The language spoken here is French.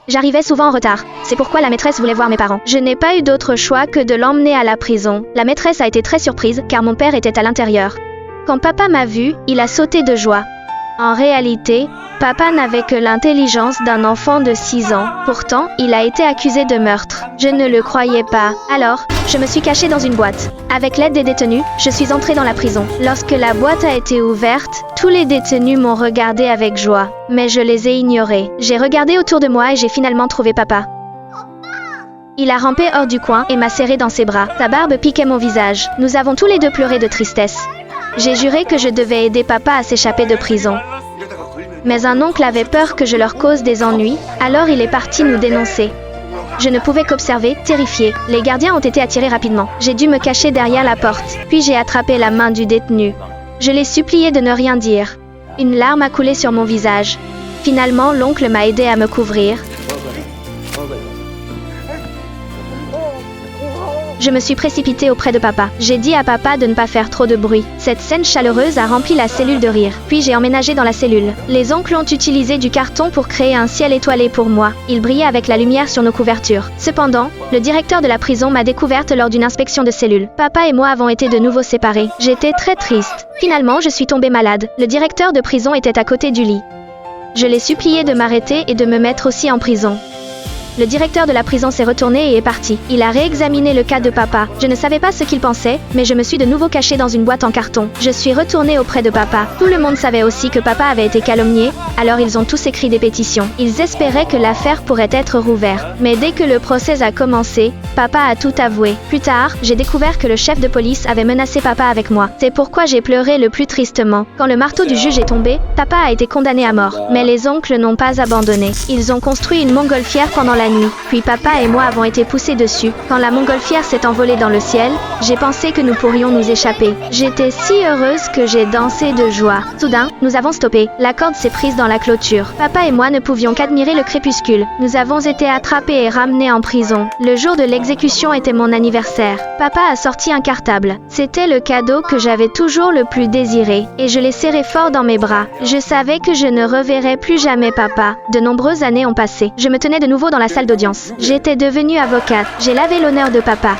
J'arrivais souvent en retard. C'est pourquoi la maîtresse voulait voir mes parents. Je n'ai pas eu d'autre choix que de l'emmener à la prison. La maîtresse a été très surprise car mon père était à l'intérieur. Quand papa m'a vu, il a sauté de joie. En réalité, papa n'avait que l'intelligence d'un enfant de 6 ans. Pourtant, il a été accusé de meurtre. Je ne le croyais pas. Alors, je me suis cachée dans une boîte. Avec l'aide des détenus, je suis entrée dans la prison. Lorsque la boîte a été ouverte, tous les détenus m'ont regardé avec joie. Mais je les ai ignorés. J'ai regardé autour de moi et j'ai finalement trouvé papa. Il a rampé hors du coin et m'a serré dans ses bras. Sa barbe piquait mon visage. Nous avons tous les deux pleuré de tristesse. J'ai juré que je devais aider papa à s'échapper de prison. Mais un oncle avait peur que je leur cause des ennuis, alors il est parti nous dénoncer. Je ne pouvais qu'observer, terrifiée. Les gardiens ont été attirés rapidement. J'ai dû me cacher derrière la porte, puis j'ai attrapé la main du détenu. Je l'ai supplié de ne rien dire. Une larme a coulé sur mon visage. Finalement, l'oncle m'a aidé à me couvrir. Je me suis précipitée auprès de papa. J'ai dit à papa de ne pas faire trop de bruit. Cette scène chaleureuse a rempli la cellule de rire. Puis j'ai emménagé dans la cellule. Les oncles ont utilisé du carton pour créer un ciel étoilé pour moi. Il brillait avec la lumière sur nos couvertures. Cependant, le directeur de la prison m'a découverte lors d'une inspection de cellule. Papa et moi avons été de nouveau séparés. J'étais très triste. Finalement, je suis tombée malade. Le directeur de prison était à côté du lit. Je l'ai supplié de m'arrêter et de me mettre aussi en prison. Le directeur de la prison s'est retourné et est parti. Il a réexaminé le cas de papa. Je ne savais pas ce qu'il pensait, mais je me suis de nouveau cachée dans une boîte en carton. Je suis retournée auprès de papa. Tout le monde savait aussi que papa avait été calomnié, alors ils ont tous écrit des pétitions. Ils espéraient que l'affaire pourrait être rouverte. Mais dès que le procès a commencé, papa a tout avoué. Plus tard, j'ai découvert que le chef de police avait menacé papa avec moi. C'est pourquoi j'ai pleuré le plus tristement. Quand le marteau du juge est tombé, papa a été condamné à mort. Mais les oncles n'ont pas abandonné. Ils ont construit une montgolfière pendant la nuit. Puis papa et moi avons été poussés dessus. Quand la montgolfière s'est envolée dans le ciel, j'ai pensé que nous pourrions nous échapper. J'étais si heureuse que j'ai dansé de joie. Soudain, nous avons stoppé. La corde s'est prise dans la clôture. Papa et moi ne pouvions qu'admirer le crépuscule. Nous avons été attrapés et ramenés en prison. Le jour de l'exécution était mon anniversaire. Papa a sorti un cartable. C'était le cadeau que j'avais toujours le plus désiré. Et je l'ai serré fort dans mes bras. Je savais que je ne reverrais plus jamais papa. De nombreuses années ont passé. Je me tenais de nouveau dans la salle d'audience. J'étais devenue avocate. J'ai lavé l'honneur de papa.